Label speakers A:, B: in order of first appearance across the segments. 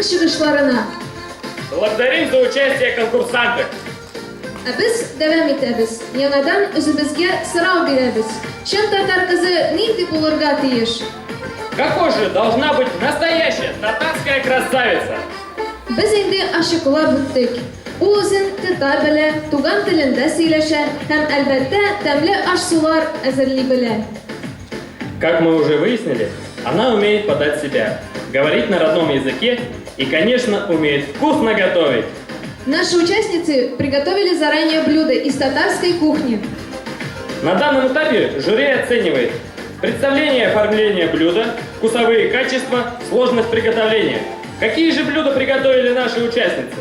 A: чыгышларына.
B: Благодарим за участие конкурсанты.
A: Без дәвам итәбез. Яңадан үзебезгә сорау бирәбез. Чын татар кызы нинди булырга тиеш?
B: Какой же должна быть настоящая татарская красавица?
A: Без инде ачыклап беттек. Ул үзен татар белә, туган телендә сөйләшә һәм әлбәттә тәмле аш-сулар әзерли белә.
B: Как мы уже выяснили, она умеет подать себя, говорить на родном языке и, конечно, умеет вкусно готовить.
A: Наши участницы приготовили заранее блюда из татарской кухни.
B: На данном этапе жюри оценивает представление и оформление блюда, вкусовые качества, сложность приготовления. Какие же блюда приготовили наши участницы?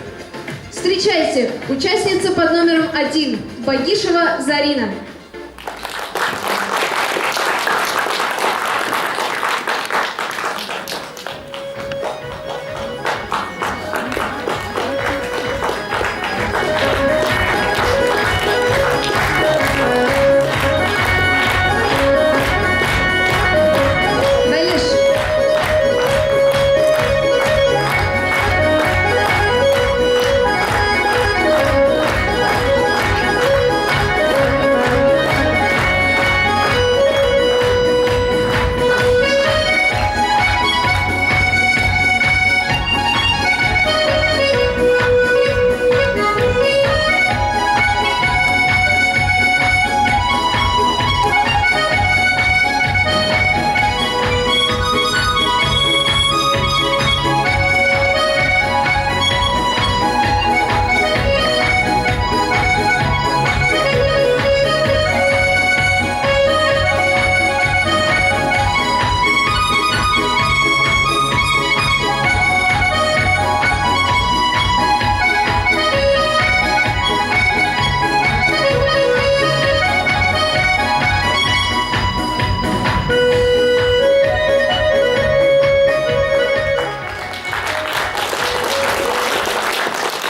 A: Встречайте, участница под номером 1, Багишева Зарина.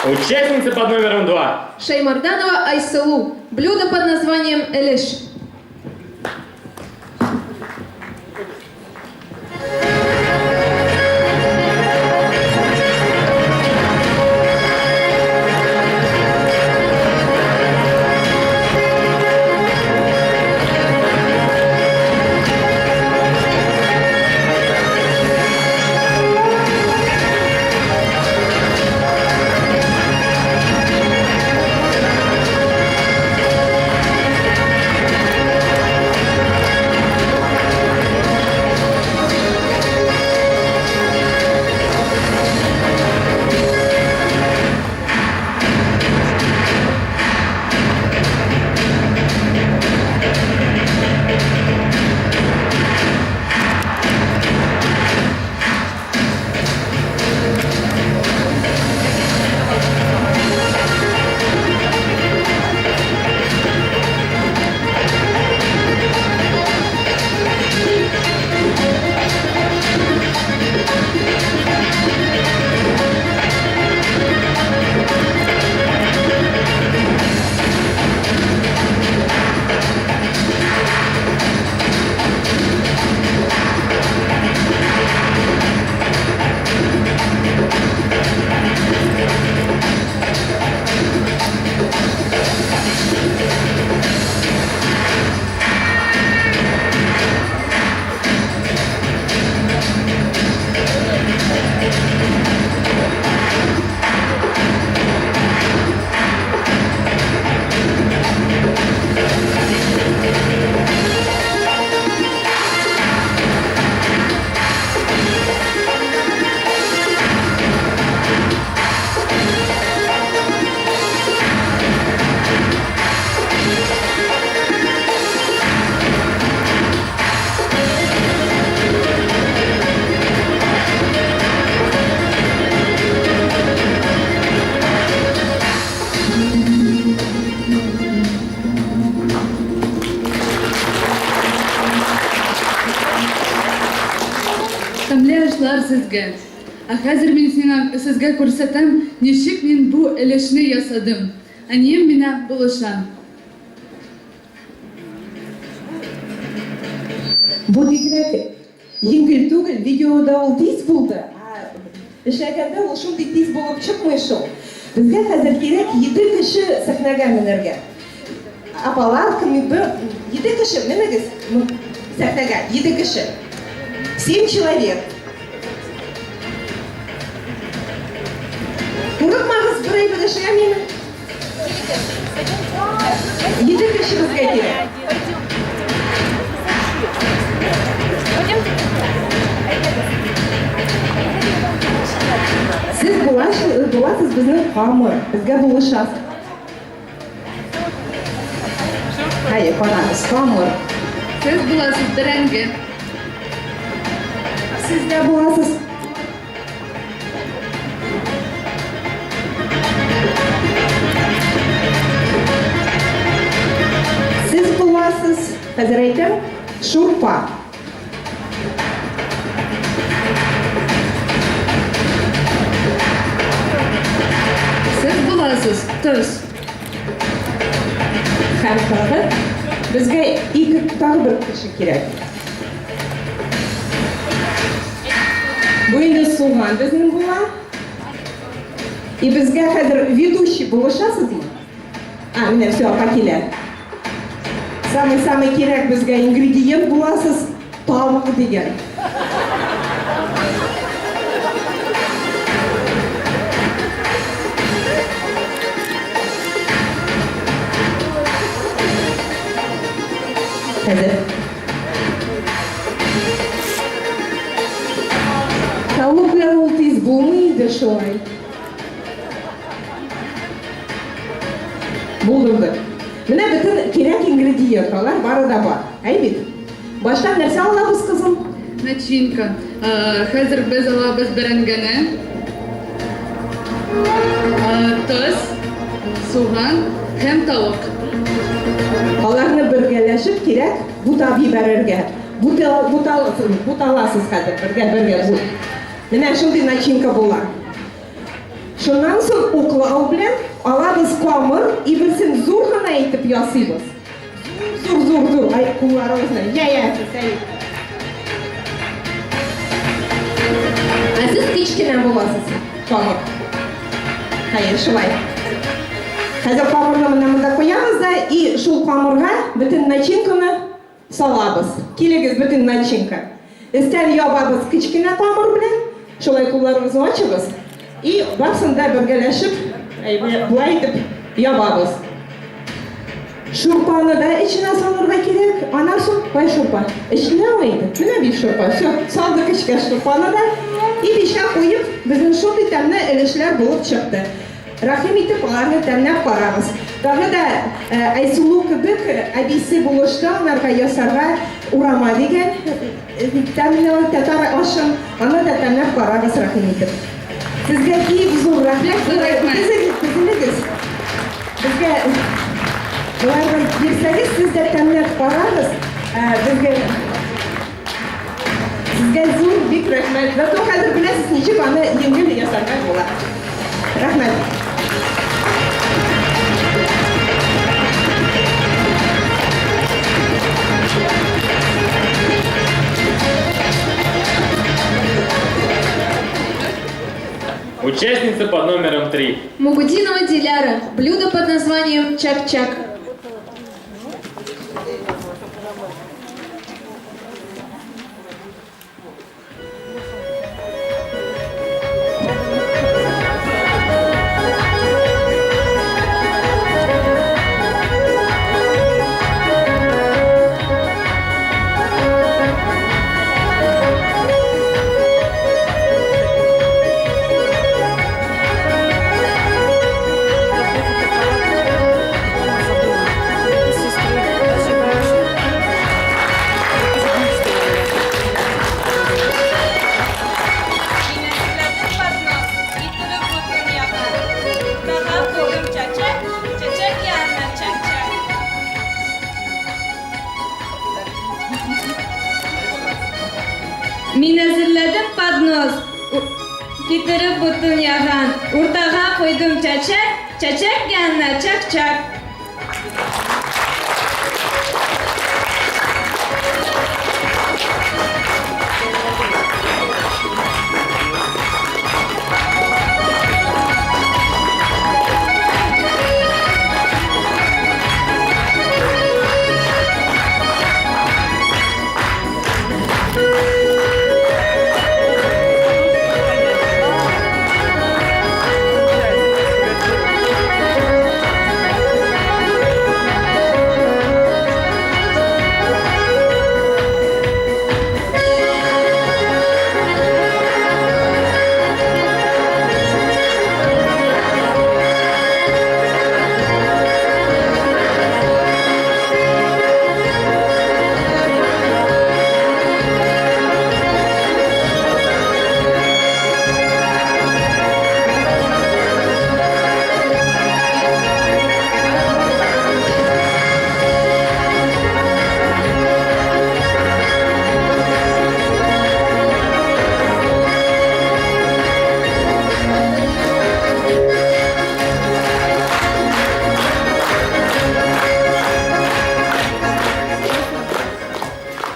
B: Участница под номером 2.
A: Шаймарданова Айсалу. Блюдо под названием элеш.
C: Сезгә. Хәзер мин сезгә күрсәтәм, ничек мин бу элешне ясадым. Әнием менә булыша.
D: Бу бигрәк еңгел түгел, видеода ул тиз булды. эшләгәндә ул шундый тиз булып чыкмый шул. Безгә хәзер кирәк 7 кеше сәхнәгә менәргә. Апалар, кемнеңбер 7 кеше менегез сәхнәгә, 7 кеше. 7 человек. Курыкмагыз, берәй бер эшләмим. 7 кеше безгә кирәк. Siz буласыз безнең камыр, безгә булышасыз. Хәйер, карагыз, камыр.
C: Siz буласыз бәрәңге.
D: Siz дә буласыз. Siz буласыз, хәзер әйтәм, шурпа.
C: Siz буласыз тоз.
D: Һәм тагы безгә тагы бер кеше кирәк. Бу инде суган безнең була. И безгә хәзер ведущий булышасызмы? Менә все, килә. Самый кирәк безгә ингредиент буласыз, тавык дигән. Хәзер. Тавык белән ул тиз булмый иде шулай. Булдырды. Менә бөтен кирәк ингредиентлар бары да бар. Әйбит. Башта нәрсә алабыз, кызым?
C: Начинка. Хәзер без алабыз бәрәңгене. Тоз, суган һәм тавык.
D: Аларны бергәләшеп кирәк бута бибәрергә. Буталасыз хәзер бергә. Менә шундый начинка була. Шуннан соң уклау белән алабыз камыр и берсен зур гына итеп ясыйбыз. Зур. Ай, кулларыбызны. Я. Сез кичкенә буласыз. Камыр. Хәер, шулай. Хәзер камырны монда куябыз да и шул камырга бөтен начинканы салабыз. Килегез бөтен начинка. Өстән ябабыз кичкенә камыр белән. Шулай кулларыбызны ачабыз. И барсын да бергәләшеп, булай итеп ябабыз. Шурпаны да içine салырга кирәк. Аннан соң кай шурпа? Эченә уйды. Менә бит шурпа. Всё, салдык эчкә шурпаны да и пешкә куеп, безнең шундый тәмле элешләр булып чыкты. Рәхим итеп аларны тәмләп карагыз. Тагы да Айсулу кебек әбисе булышты, аларга ясарга урама дигән тәмле татар ашын, аны да тәмләп карагыз, рәхим итеп. Сезгә бик зур рәхмәт. Безгә буларга бирсәгез, сез дә тәмләп карагыз. Сезгә зур бик рәхмәт. Зато хәзер беләсез, ничек аны еңел ясарга була. Рәхмәт.
B: Участница под номером 3.
A: Мугудинова Диляра. Блюдо под названием чак-чак.
E: Мин әзерләдем поднос, китереп бутын яган, уртага куйдым чәчәк, чәчәк янына чак-чак.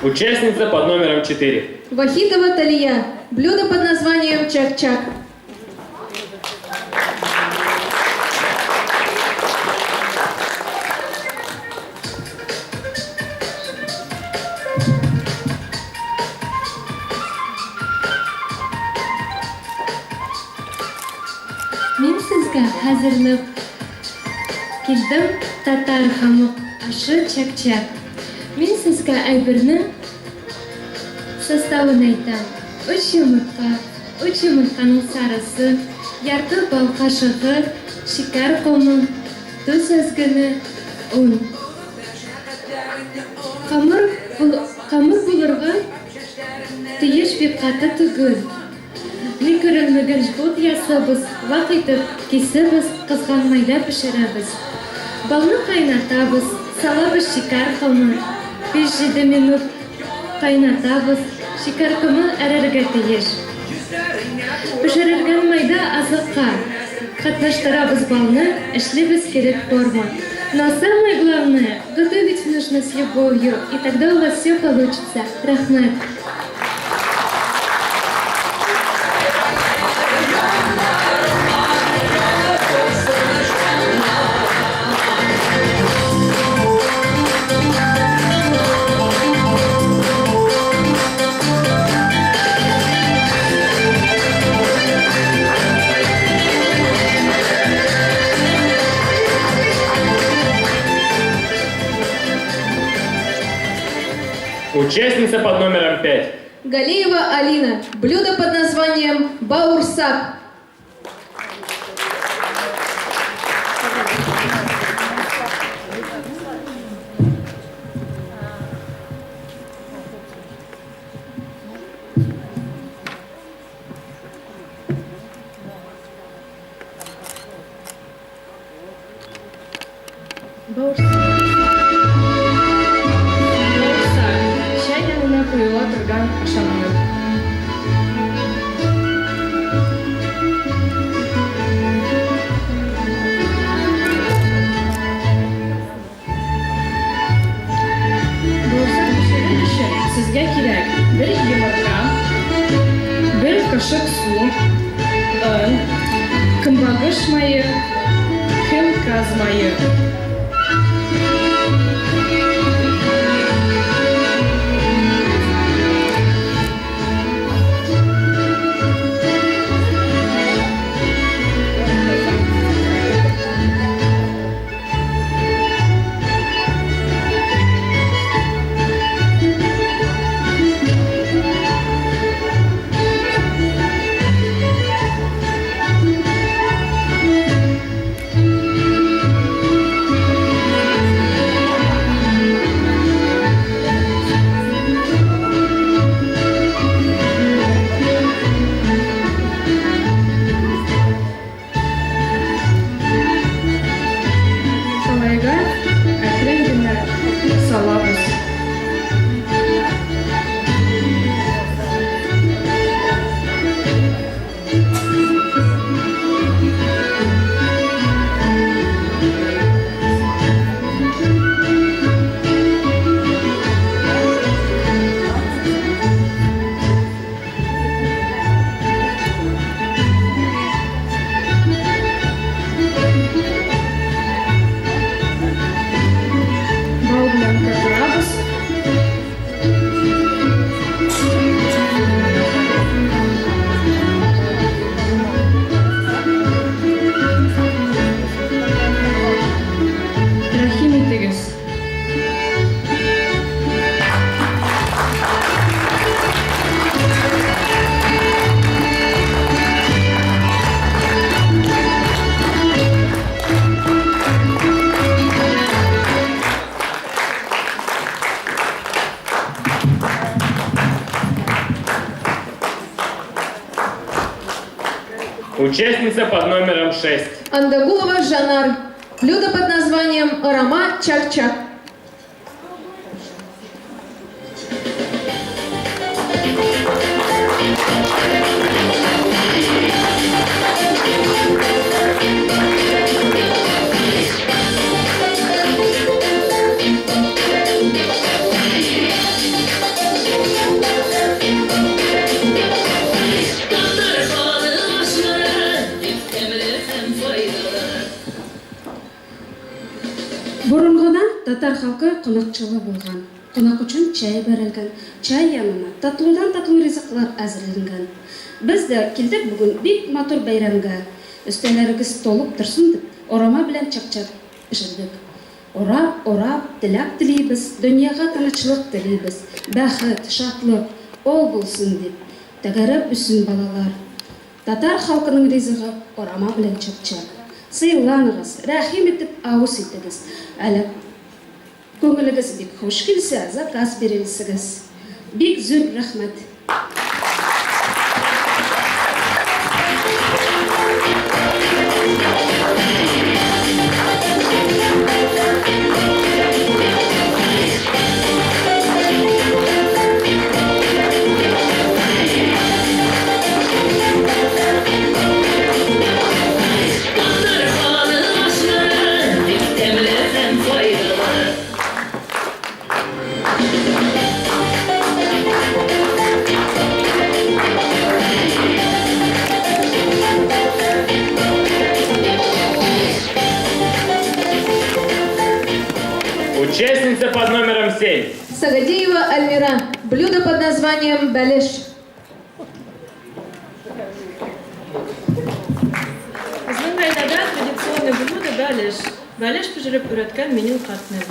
B: Участница под номером 4.
A: Вахитова Талия. Блюдо под названием чак-чак.
F: Мен сезгә хәзерлек килдем татар хамык ашы чак-чак. Мен сезгә әйбернең составын әйтәм. 3 йомырканың сарысы, ярты бал кашыгы, шикәр комы, тоз әзгене, un. Камыр булырга тиеш бик каты түгел. Ни күренмәгән жгут ясабыз, вак итеп кисебез, кызганмайда пешерәбез. Балны кайнатабыз, салабыз шикәр комы. 5-7 минут кайнатабыз, шикәр комы әрәргә тиеш. Пешерелгән майда азыкка катнаштырабыз балны, эшлибез кирәк форма. Но самое главное, готовить нужно с любовью, и тогда у вас все получится. Рахмет.
B: Участница под номером 5.
A: Галиева Алина. Блюдо под названием баурсак.
F: Чәй янына куела торган ашамлык. Баурсак пешерер өчен сезгә кирәк 1 йомырка, 1 кашык су, un, көнбагыш мае һәм каз мае. Шалайга әкрен генә салабыз. Бал белән катырабыз. Рәхим итегез.
B: Участница под номером 6.
A: Андагулова Жанар. Блюдо под названием арама чак-чак.
G: татар халкы кунакчылы булган. Кунак өчен чәй бәрелгән. Чәй янына татлыдан татлы ризыклар әзерләнгән. Без дә килдек бүген бик матур бәйрәмгә. Өстәлләрегез толып торсын дип, орама белән чак-чак пешердек. Орап, теләк телибез, дөньяга тынычлык телибез, бәхет, шатлык, ол булсын дип. Тәгәрәп үсен балалар. Татар халкының ризыгы орама белән чак-чак. Сыйланыгыз, рәхим итеп авыз итегез. Әле күңелегез бик хуш килсә, заказ бирегез. Бик зур рәхмәт.
B: Участница под номером 7.
A: Сагадеева Альмира. Блюдо под названием балеш.
H: Bizning oilada traditsion блюдо balish. Balish pishirib o'rətgan mening qatnim.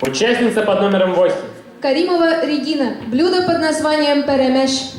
B: Участница под номером 8.
A: Каримова Регина. Блюдо под названием перемеш.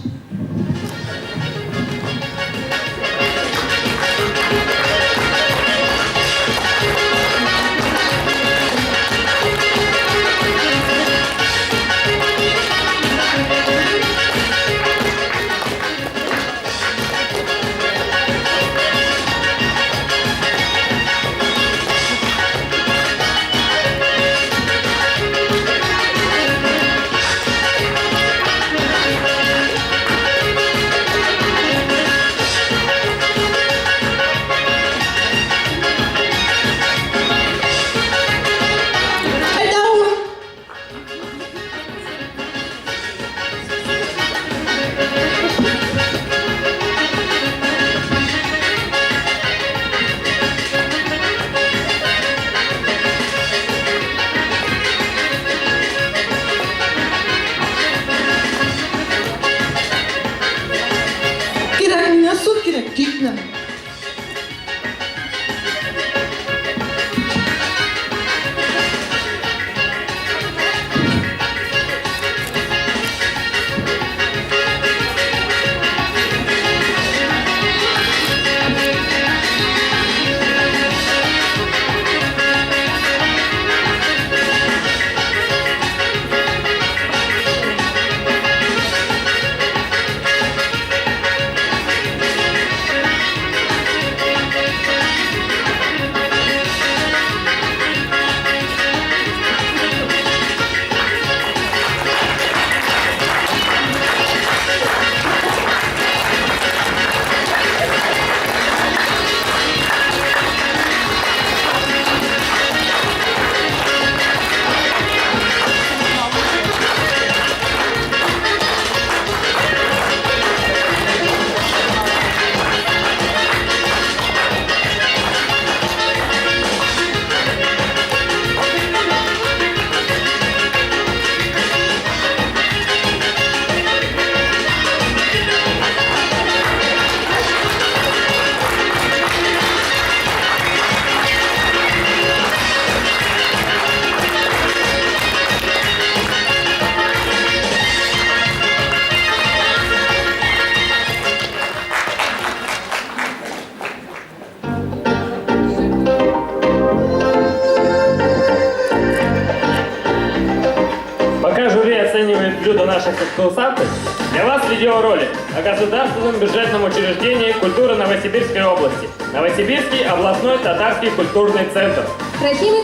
B: блюда наших экскурсантов, для вас видеоролик о государственном бюджетном учреждении культуры Новосибирской области. Новосибирский областной татарский культурный центр.
A: Рахим